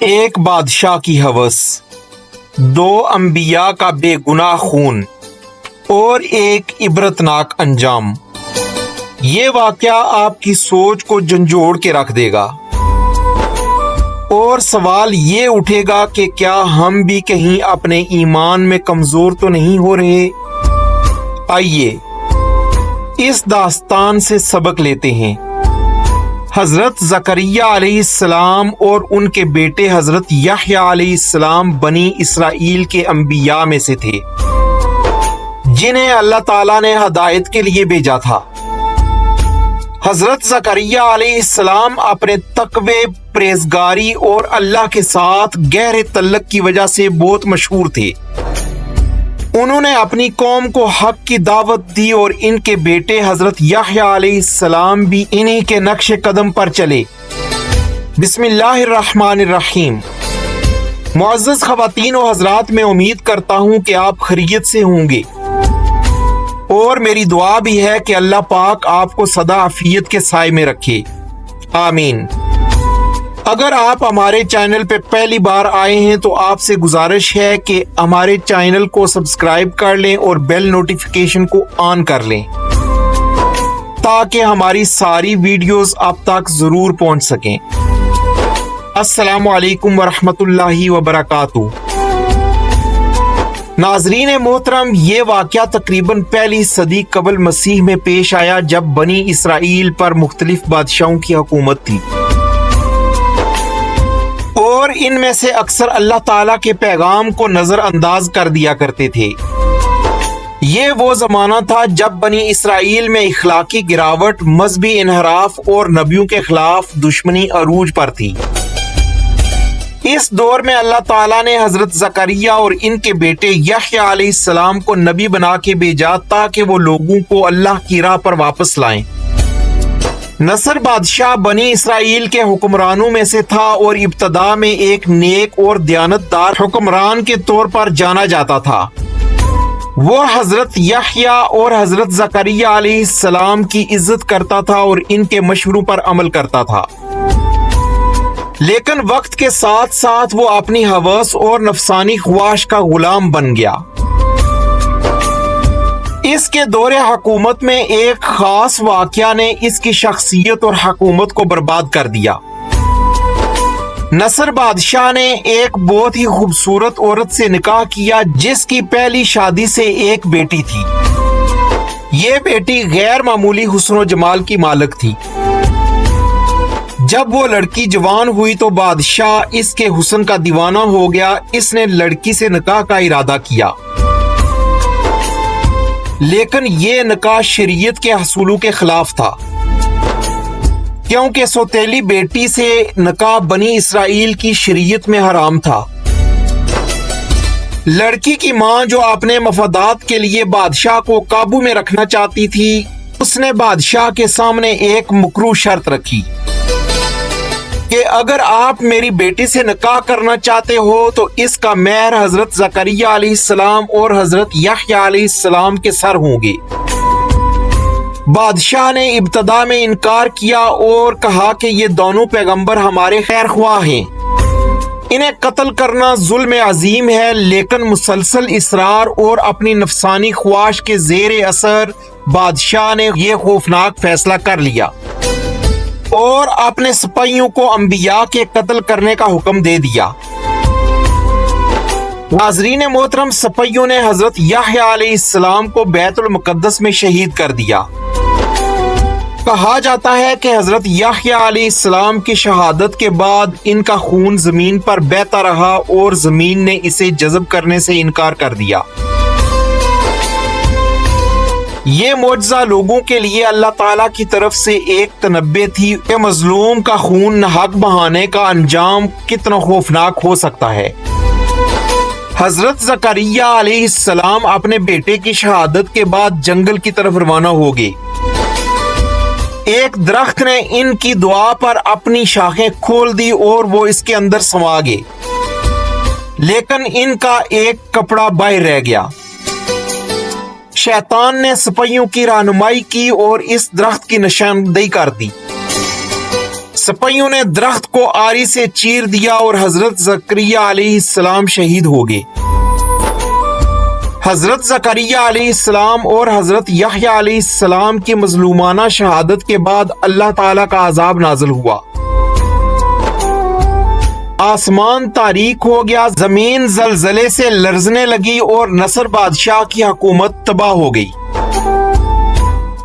ایک بادشاہ کی ہوس، دو انبیاء کا بے گناہ خون اور ایک عبرتناک انجام۔ یہ واقعہ آپ کی سوچ کو جھنجھوڑ کے رکھ دے گا اور سوال یہ اٹھے گا کہ کیا ہم بھی کہیں اپنے ایمان میں کمزور تو نہیں ہو رہے؟ آئیے اس داستان سے سبق لیتے ہیں۔ حضرت زکریا علیہ السلام اور ان کے بیٹے حضرت یحییٰ علیہ السلام بنی اسرائیل کے انبیاء میں سے تھے جنہیں اللہ تعالیٰ نے ہدایت کے لیے بھیجا تھا۔ حضرت زکریا علیہ السلام اپنے تقوی، پرہیزگاری اور اللہ کے ساتھ گہرے تعلق کی وجہ سے بہت مشہور تھے۔ انہوں نے اپنی قوم کو حق کی دعوت دی اور ان کے بیٹے حضرت یحییٰ علیہ السلام بھی انہی کے نقش قدم پر چلے۔ بسم اللہ الرحمن الرحیم۔ معزز خواتین و حضرات، میں امید کرتا ہوں کہ آپ خیریت سے ہوں گے اور میری دعا بھی ہے کہ اللہ پاک آپ کو سدا عافیت کے سائے میں رکھے، آمین۔ اگر آپ ہمارے چینل پہ پہلی بار آئے ہیں تو آپ سے گزارش ہے کہ ہمارے چینل کو سبسکرائب کر لیں اور بیل نوٹیفیکیشن کو آن کر لیں تاکہ ہماری ساری ویڈیوز آپ تک ضرور پہنچ سکیں۔ السلام علیکم ورحمۃ اللہ وبرکاتہ۔ ناظرین محترم، یہ واقعہ تقریباً پہلی صدی قبل مسیح میں پیش آیا جب بنی اسرائیل پر مختلف بادشاہوں کی حکومت تھی اور ان میں سے اکثر اللہ تعالیٰ کے پیغام کو نظر انداز کر دیا کرتے تھے۔ یہ وہ زمانہ تھا جب بنی اسرائیل میں اخلاقی گراوٹ، مذہبی انحراف اور نبیوں کے خلاف دشمنی عروج پر تھی۔ اس دور میں اللہ تعالیٰ نے حضرت زکریا اور ان کے بیٹے یحییٰ علیہ السلام کو نبی بنا کے بھیجا تاکہ وہ لوگوں کو اللہ کی راہ پر واپس لائیں۔ نصر بادشاہ بنی اسرائیل کے حکمرانوں میں سے تھا اور ابتدا میں ایک نیک اور دیانتدار حکمران کے طور پر جانا جاتا تھا۔ وہ حضرت یحییٰ اور حضرت زکریا علیہ السلام کی عزت کرتا تھا اور ان کے مشوروں پر عمل کرتا تھا، لیکن وقت کے ساتھ ساتھ وہ اپنی ہوس اور نفسانی خواہش کا غلام بن گیا۔ اس کے دور حکومت میں ایک خاص واقعہ نے اس کی شخصیت اور حکومت کو برباد کر دیا۔ نصر بادشاہ نے ایک بہت ہی خوبصورت عورت سے نکاح کیا جس کی پہلی شادی سے ایک بیٹی تھی۔ یہ بیٹی غیر معمولی حسن و جمال کی مالک تھی۔ جب وہ لڑکی جوان ہوئی تو بادشاہ اس کے حسن کا دیوانہ ہو گیا۔ اس نے لڑکی سے نکاح کا ارادہ کیا، لیکن یہ نکاح شریعت کے اصولوں کے خلاف تھا، کیونکہ سوتیلی بیٹی سے نکاح بنی اسرائیل کی شریعت میں حرام تھا۔ لڑکی کی ماں جو اپنے مفادات کے لیے بادشاہ کو قابو میں رکھنا چاہتی تھی، اس نے بادشاہ کے سامنے ایک مکروہ شرط رکھی کہ اگر آپ میری بیٹی سے نکاح کرنا چاہتے ہو تو اس کا مہر حضرت زکریا علیہ السلام اور حضرت یحییٰ علیہ السلام کے سر ہوں گے۔ بادشاہ نے ابتدا میں انکار کیا اور کہا کہ یہ دونوں پیغمبر ہمارے خیر خواہ ہیں، انہیں قتل کرنا ظلم عظیم ہے، لیکن مسلسل اصرار اور اپنی نفسانی خواہش کے زیر اثر بادشاہ نے یہ خوفناک فیصلہ کر لیا اور اپنے سپاہیوں کو انبیاء کے قتل کرنے کا حکم دے دیا۔ ناظرین محترم، سپاہیوں نے حضرت یحییٰ علیہ السلام کو بیت المقدس میں شہید کر دیا۔ کہا جاتا ہے کہ حضرت یحییٰ علیہ السلام کی شہادت کے بعد ان کا خون زمین پر بہتا رہا اور زمین نے اسے جذب کرنے سے انکار کر دیا۔ یہ معجزہ لوگوں کے لیے اللہ تعالیٰ کی طرف سے ایک تنبیہ تھی کہ مظلوم کا خون ناحق بہانے کا انجام کتنا خوفناک ہو سکتا ہے۔ حضرت زکریا علیہ السلام اپنے بیٹے کی شہادت کے بعد جنگل کی طرف روانہ ہو گئے۔ ایک درخت نے ان کی دعا پر اپنی شاخیں کھول دی اور وہ اس کے اندر سما گئے، لیکن ان کا ایک کپڑا باہر رہ گیا۔ شیطان نے سپاہیوں کی رہنمائی کی اور اس درخت کی نشاندہی کر دی۔ سپاہیوں نے درخت کو آری سے چیر دیا اور حضرت زکریا علیہ السلام شہید ہو گئے۔ حضرت زکریا علیہ السلام اور حضرت یحییٰ علیہ السلام کی مظلومانہ شہادت کے بعد اللہ تعالیٰ کا عذاب نازل ہوا۔ آسمان تاریک ہو گیا، زمین زلزلے سے لرزنے لگی اور نصر بادشاہ کی حکومت تباہ ہو گئی۔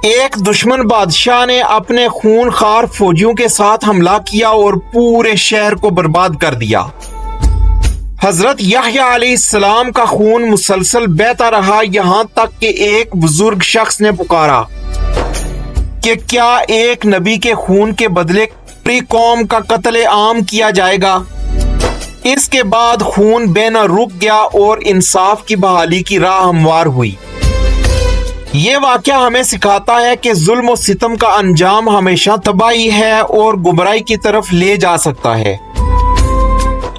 ایک دشمن بادشاہ نے اپنے خون خوار فوجیوں کے ساتھ حملہ کیا اور پورے شہر کو برباد کر دیا۔ حضرت یحییٰ علیہ السلام کا خون مسلسل بہتا رہا، یہاں تک کہ ایک بزرگ شخص نے پکارا کہ کیا ایک نبی کے خون کے بدلے پوری قوم کا قتل عام کیا جائے گا؟ اس کے بعد خون بہنا رک گیا اور انصاف کی بحالی کی راہ ہموار ہوئی۔ یہ واقعہ ہمیں سکھاتا ہے کہ ظلم و ستم کا انجام ہمیشہ تباہی ہے اور گمراہی کی طرف لے جا سکتا ہے۔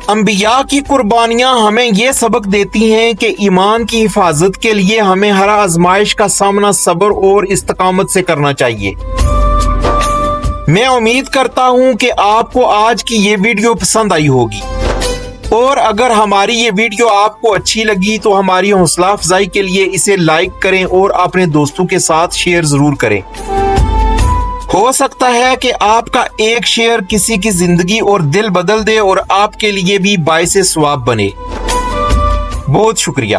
انبیاء کی قربانیاں ہمیں یہ سبق دیتی ہیں کہ ایمان کی حفاظت کے لیے ہمیں ہر آزمائش کا سامنا صبر اور استقامت سے کرنا چاہیے۔ میں امید کرتا ہوں کہ آپ کو آج کی یہ ویڈیو پسند آئی ہوگی، اور اگر ہماری یہ ویڈیو آپ کو اچھی لگی تو ہماری حوصلہ افزائی کے لیے اسے لائک کریں اور اپنے دوستوں کے ساتھ شیئر ضرور کریں۔ ہو سکتا ہے کہ آپ کا ایک شیئر کسی کی زندگی اور دل بدل دے اور آپ کے لیے بھی باعث ثواب بنے۔ بہت شکریہ۔